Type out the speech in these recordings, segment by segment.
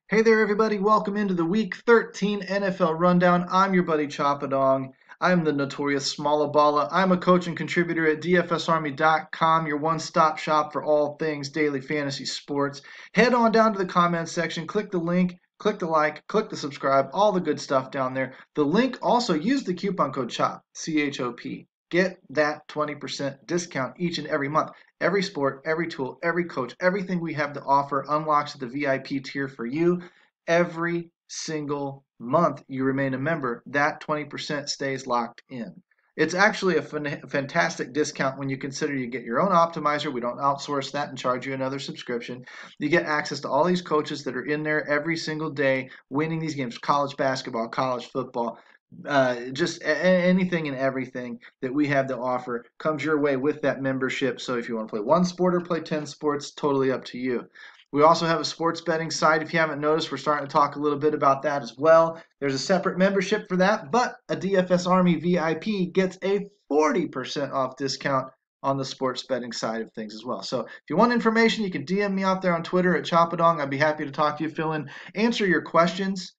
Hey there, everybody. Welcome into the Week 13 NFL Rundown. I'm your buddy Choppadong. I'm the notorious Smallaballa. I'm a coach and contributor at DFSArmy.com, your one-stop shop for all things daily fantasy sports. Head on down to the comments section, click the link, click the like, click the subscribe, all the good stuff down there. The link also, use the coupon code CHOP, C-H-O-P. Get that 20% discount each and every month. Every sport, every tool, every coach, everything we have to offer unlocks at the VIP tier for you. Every single month you remain a member, that 20% stays locked in. It's actually a fantastic discount when you consider you get your own optimizer. We don't outsource that and charge you another subscription. You get access to all these coaches that are in there every single day winning these games, college basketball, college football, just anything and everything that we have to offer comes your way with that membership. So if you want to play one sport or play 10 sports, totally up to you. We also have a sports betting site. If you haven't noticed, we're starting to talk a little bit about that as well. There's a separate membership for that, but a DFS Army VIP gets a 40% off discount on the sports betting side of things as well. So if you want information, you can DM me out there on Twitter at Choppadong. I'd be happy to talk to you, fill in, answer your questions,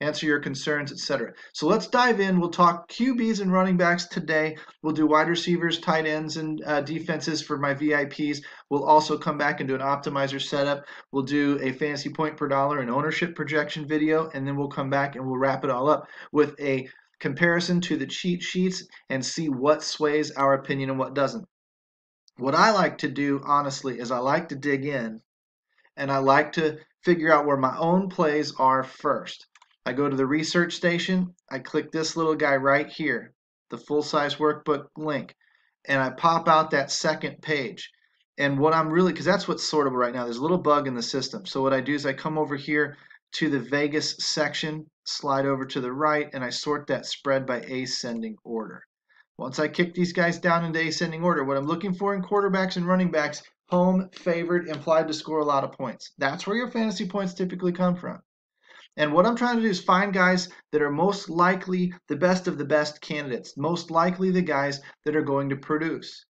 answer your concerns, etc. So let's dive in. We'll talk QBs and running backs today. We'll do wide receivers, tight ends, and defenses for my VIPs. We'll also come back and do an optimizer setup. We'll do a fantasy point per dollar and ownership projection video, and then we'll come back and we'll wrap it all up with a comparison to the cheat sheets and see what sways our opinion and what doesn't. What I like to do, honestly, is I like to dig in and I like to figure out where my own plays are first. I go to the research station, I click this little guy right here, the full-size workbook link, and I pop out that second page. And what I'm really, because that's what's sortable right now, there's a little bug in the system. So what I do is I come over here to the Vegas section, slide over to the right, and I sort that spread by ascending order. Once I kick these guys down into ascending order, what I'm looking for in quarterbacks and running backs, home, favored, implied to score a lot of points. That's where your fantasy points typically come from. And what I'm trying to do is find guys that are most likely the best of the best candidates, most likely the guys that are going to produce.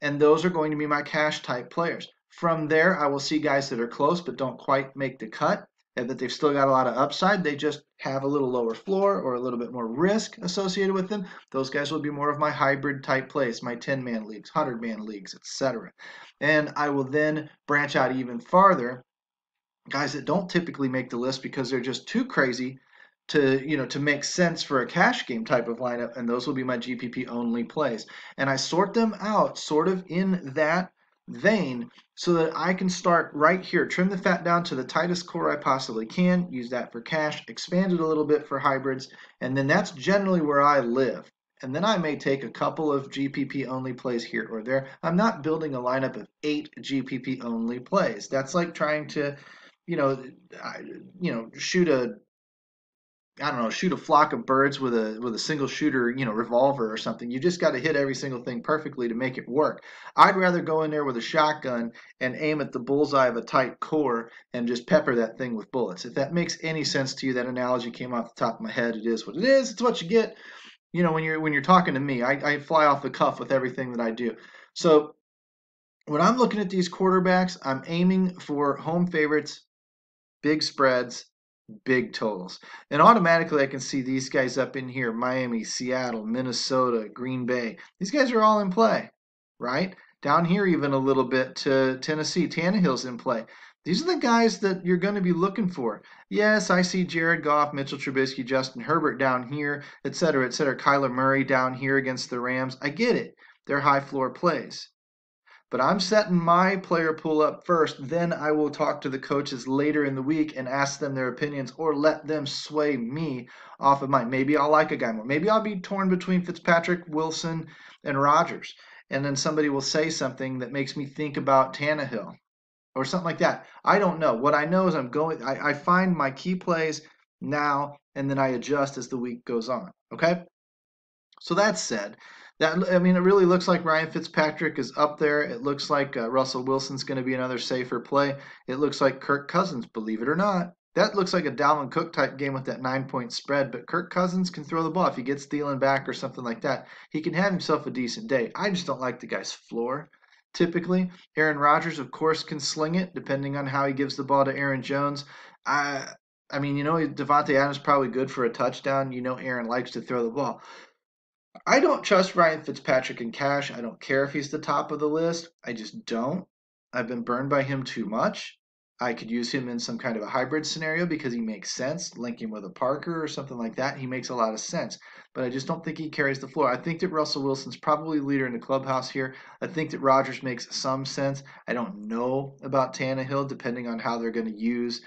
And those are going to be my cash type players. From there, I will see guys that are close but don't quite make the cut, and that they've still got a lot of upside. They just have a little lower floor or a little bit more risk associated with them. Those guys will be more of my hybrid type plays, my 10-man leagues, 100-man leagues, etc. And I will then branch out even farther, guys that don't typically make the list because they're just too crazy to make sense for a cash game type of lineup, and those will be my GPP only plays. And I sort them out sort of in that vein so that I can start right here, trim the fat down to the tightest core I possibly can, use that for cash, expand it a little bit for hybrids, and then that's generally where I live. And then I may take a couple of GPP only plays here or there. I'm not building a lineup of 8 GPP only plays. That's like trying to you know, shoot a shoot a flock of birds with a single shooter, revolver or something. You just got to hit every single thing perfectly to make it work. I'd rather go in there with a shotgun and aim at the bullseye of a tight core and just pepper that thing with bullets. If that makes any sense to you, that analogy came off the top of my head. It is what it is. It's what you get. When you're talking to me, I fly off the cuff with everything that I do. So when I'm looking at these quarterbacks, I'm aiming for home favorites, big spreads, big totals. And automatically I can see these guys up in here, Miami, Seattle, Minnesota, Green Bay. These guys are all in play, right? Down here even a little bit to Tennessee, Tannehill's in play. These are the guys that you're going to be looking for. Yes, I see Jared Goff, Mitchell Trubisky, Justin Herbert down here, et cetera, et cetera. Kyler Murray down here against the Rams. I get it. They're high floor plays. But I'm setting my player pool up first. Then I will talk to the coaches later in the week and ask them their opinions or let them sway me off of mine. Maybe I'll like a guy more. Maybe I'll be torn between Fitzpatrick, Wilson, and Rodgers. And then somebody will say something that makes me think about Tannehill or something like that. I don't know. What I know is I find my key plays now and then I adjust as the week goes on. Okay? So that said, it really looks like Ryan Fitzpatrick is up there. It looks like Russell Wilson's going to be another safer play. It looks like Kirk Cousins, believe it or not. That looks like a Dalvin Cook type game with that 9-point spread, but Kirk Cousins can throw the ball. If he gets Thielen back or something like that, he can have himself a decent day. I just don't like the guy's floor, typically. Aaron Rodgers, of course, can sling it, depending on how he gives the ball to Aaron Jones. I mean, Devontae Adams is probably good for a touchdown. Aaron likes to throw the ball. I don't trust Ryan Fitzpatrick in cash. I don't care if he's the top of the list. I just don't. I've been burned by him too much. I could use him in some kind of a hybrid scenario because he makes sense. Link him with a Parker or something like that. He makes a lot of sense. But I just don't think he carries the floor. I think that Russell Wilson's probably leader in the clubhouse here. I think that Rodgers makes some sense. I don't know about Tannehill, depending on how they're going to use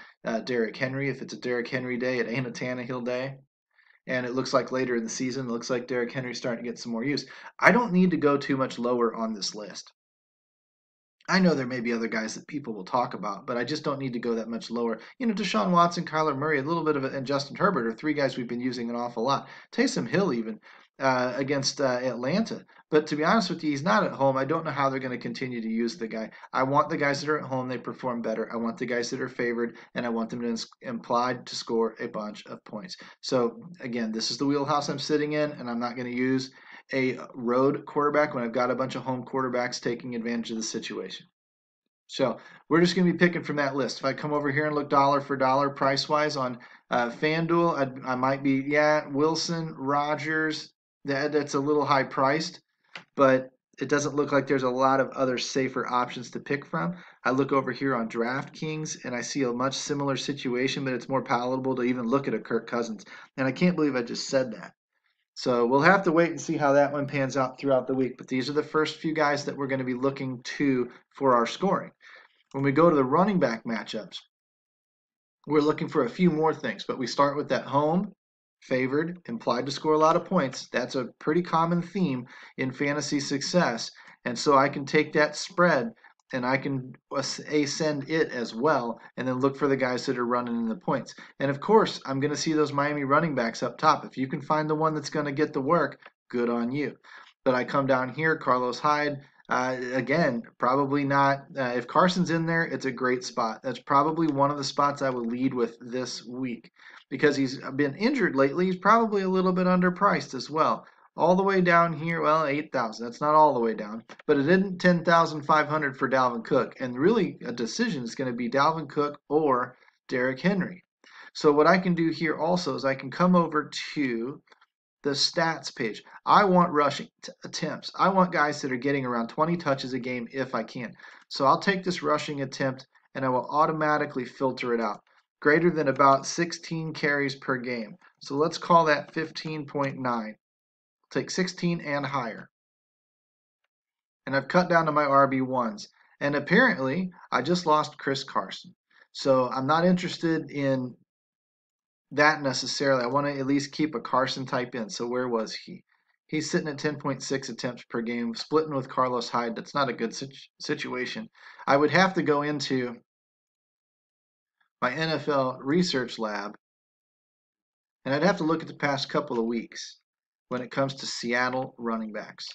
Derrick Henry. If it's a Derrick Henry day, it ain't a Tannehill day. And it looks like later in the season, it looks like Derrick Henry's starting to get some more use. I don't need to go too much lower on this list. I know there may be other guys that people will talk about, but I just don't need to go that much lower. Deshaun Watson, Kyler Murray, a little bit of it, and Justin Herbert are three guys we've been using an awful lot. Taysom Hill even against Atlanta. But to be honest with you, he's not at home. I don't know how they're going to continue to use the guy. I want the guys that are at home, they perform better. I want the guys that are favored, and I want them to implied to score a bunch of points. So again, this is the wheelhouse I'm sitting in, and I'm not going to use a road quarterback when I've got a bunch of home quarterbacks taking advantage of the situation. So we're just going to be picking from that list. If I come over here and look dollar for dollar price wise on FanDuel, I might be, Wilson, Rodgers, that's a little high priced, but it doesn't look like there's a lot of other safer options to pick from. I look over here on DraftKings and I see a much similar situation, but it's more palatable to even look at a Kirk Cousins. And I can't believe I just said that. So we'll have to wait and see how that one pans out throughout the week. But these are the first few guys that we're going to be looking to for our scoring. When we go to the running back matchups, we're looking for a few more things. But we start with that home, favored, implied to score a lot of points. That's a pretty common theme in fantasy success. And so I can take that spread and I can ascend it as well and then look for the guys that are running in the points. And of course, I'm going to see those Miami running backs up top. If you can find the one that's going to get the work, good on you. But I come down here, Carlos Hyde, again, probably not. If Carson's in there, it's a great spot. That's probably one of the spots I would lead with this week because he's been injured lately. He's probably a little bit underpriced as well. All the way down here, well, 8,000. That's not all the way down, but it isn't 10,500 for Dalvin Cook. And really, a decision is going to be Dalvin Cook or Derrick Henry. So what I can do here also is I can come over to the stats page. I want rushing attempts. I want guys that are getting around 20 touches a game if I can. So I'll take this rushing attempt and I will automatically filter it out. Greater than about 16 carries per game. So let's call that 15.9. Take 16 and higher. And I've cut down to my RB1s. And apparently, I just lost Chris Carson. So I'm not interested in that necessarily. I want to at least keep a Carson type in. So where was he? He's sitting at 10.6 attempts per game, splitting with Carlos Hyde. That's not a good situation. I would have to go into my NFL research lab, and I'd have to look at the past couple of weeks when it comes to Seattle running backs.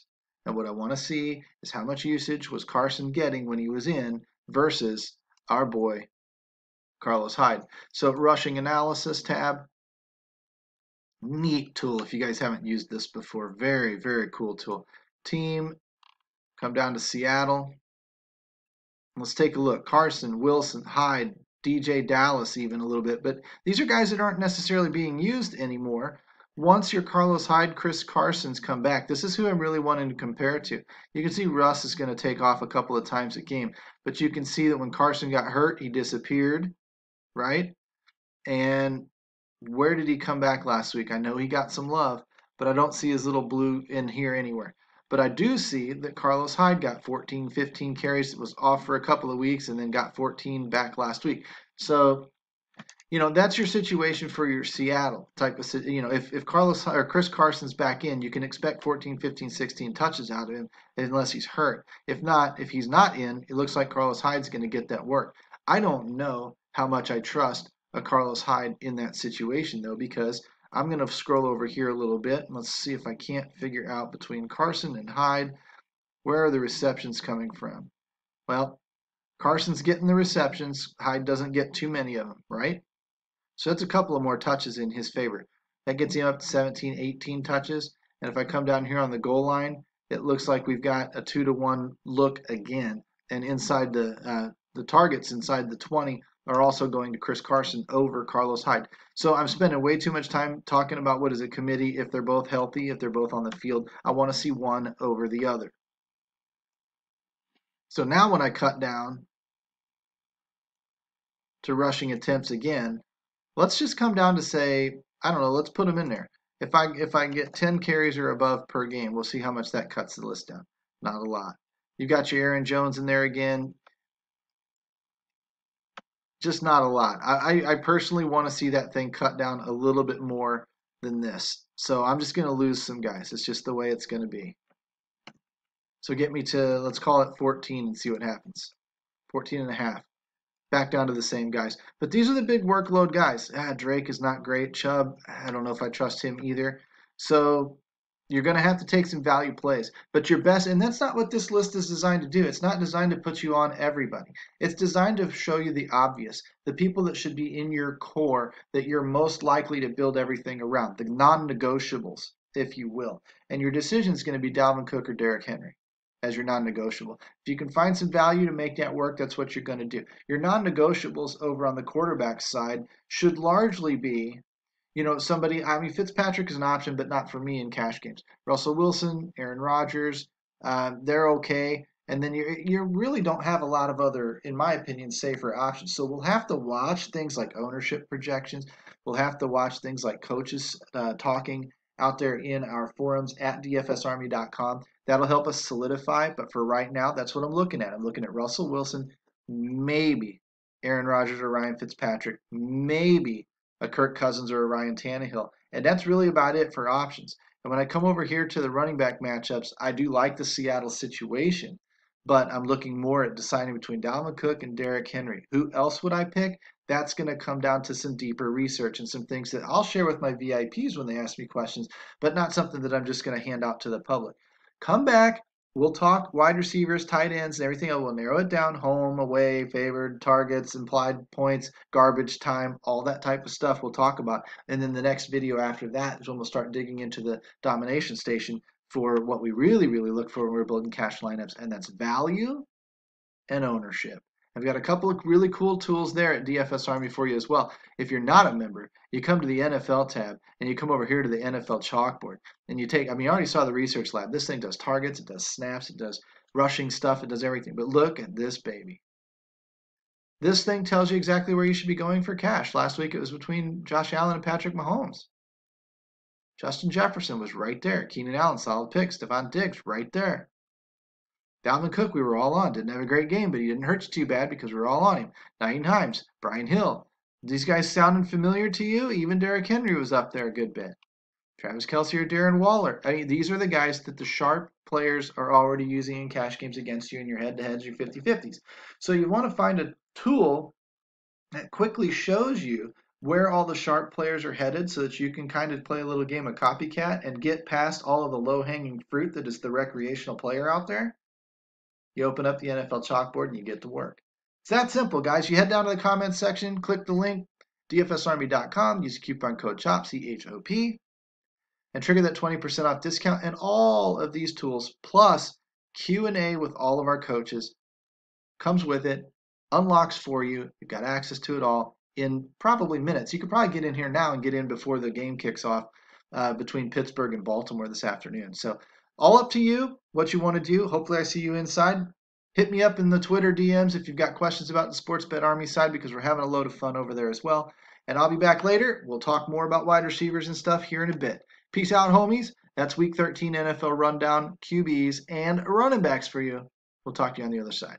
And what I want to see is how much usage was Carson getting when he was in versus our boy Carlos Hyde. So rushing analysis tab, neat tool if you guys haven't used this before. Very, very cool tool. Team, come down to Seattle. Let's take a look. Carson, Wilson, Hyde, DJ Dallas even a little bit. But these are guys that aren't necessarily being used anymore. Once your Carlos Hyde, Chris Carson's come back, this is who I'm really wanting to compare to. You can see Russ is going to take off a couple of times a game. But you can see that when Carson got hurt, he disappeared, right? And where did he come back last week? I know he got some love, but I don't see his little blue in here anywhere. But I do see that Carlos Hyde got 14, 15 carries. It was off for a couple of weeks and then got 14 back last week. So, that's your situation for your Seattle type of, if Carlos or Chris Carson's back in, you can expect 14, 15, 16 touches out of him unless he's hurt. If not, if he's not in, it looks like Carlos Hyde's going to get that work. I don't know how much I trust a Carlos Hyde in that situation though, because I'm going to scroll over here a little bit and let's see if I can't figure out between Carson and Hyde, where are the receptions coming from? Well, Carson's getting the receptions. Hyde doesn't get too many of them, right? So that's a couple of more touches in his favor. That gets him up to 17, 18 touches. And if I come down here on the goal line, it looks like we've got a 2-to-1 look again. And inside the targets inside the 20 are also going to Chris Carson over Carlos Hyde. So I'm spending way too much time talking about what is a committee if they're both healthy, if they're both on the field. I want to see one over the other. So now when I cut down to rushing attempts again, let's just come down to say, I don't know, let's put them in there. If I get 10 carries or above per game, we'll see how much that cuts the list down. Not a lot. You've got your Aaron Jones in there again. Just not a lot. I personally want to see that thing cut down a little bit more than this. So I'm just going to lose some guys. It's just the way it's going to be. So get me to, let's call it 14 and see what happens. 14 and a half. Back down to the same guys. But these are the big workload guys. Drake is not great. Chubb, I don't know if I trust him either. So you're going to have to take some value plays. But your best, and that's not what this list is designed to do. It's not designed to put you on everybody. It's designed to show you the obvious, the people that should be in your core that you're most likely to build everything around, the non-negotiables, if you will. And your decision is going to be Dalvin Cook or Derrick Henry as your non-negotiable. If you can find some value to make that work, that's what you're going to do. Your non-negotiables over on the quarterback side should largely be, somebody, I mean, Fitzpatrick is an option, but not for me in cash games. Russell Wilson, Aaron Rodgers, they're okay. And then you really don't have a lot of other, in my opinion, safer options. So we'll have to watch things like ownership projections. We'll have to watch things like coaches talking out there in our forums at dfsarmy.com. That'll help us solidify, but for right now, that's what I'm looking at. I'm looking at Russell Wilson, maybe Aaron Rodgers or Ryan Fitzpatrick, maybe a Kirk Cousins or a Ryan Tannehill. And that's really about it for options. And when I come over here to the running back matchups, I do like the Seattle situation, but I'm looking more at deciding between Dalvin Cook and Derrick Henry. Who else would I pick? That's going to come down to some deeper research and some things that I'll share with my VIPs when they ask me questions, but not something that I'm just going to hand out to the public. Come back. We'll talk wide receivers, tight ends, and everything. I will narrow it down: home, away, favored, targets, implied points, garbage time, all that type of stuff we'll talk about. And then the next video after that is when we'll start digging into the domination station for what we really, really look for when we're building cash lineups, and that's value and ownership. I've got a couple of really cool tools there at DFS Army for you as well. If you're not a member, you come to the NFL tab and you come over here to the NFL Chalkboard and you take, I mean, you already saw the research lab. This thing does targets, it does snaps, it does rushing stuff, it does everything. But look at this baby. This thing tells you exactly where you should be going for cash. Last week it was between Josh Allen and Patrick Mahomes. Justin Jefferson was right there. Keenan Allen, solid pick. Stephon Diggs, right there. Dalvin Cook, we were all on. Didn't have a great game, but he didn't hurt you too bad because we were all on him. Naeem Hines, Brian Hill. These guys sounding familiar to you? Even Derrick Henry was up there a good bit. Travis Kelce or Darren Waller. I mean, these are the guys that the sharp players are already using in cash games against you in your head-to-heads, your 50-50s. So you want to find a tool that quickly shows you where all the sharp players are headed so that you can kind of play a little game of copycat and get past all of the low-hanging fruit that is the recreational player out there. You open up the NFL Chalkboard and you get to work. It's that simple, guys. You head down to the comments section, click the link, dfsarmy.com, use the coupon code CHOP, C-H-O-P, and trigger that 20% off discount. And all of these tools, plus Q&A with all of our coaches, comes with it, unlocks for you. You've got access to it all in probably minutes. You could probably get in here now and get in before the game kicks off between Pittsburgh and Baltimore this afternoon. So all up to you, what you want to do. Hopefully I see you inside. Hit me up in the Twitter DMs if you've got questions about the Sports Bet Army side, because we're having a load of fun over there as well. And I'll be back later. We'll talk more about wide receivers and stuff here in a bit. Peace out, homies. That's Week 13 NFL Rundown, QBs, and running backs for you. We'll talk to you on the other side.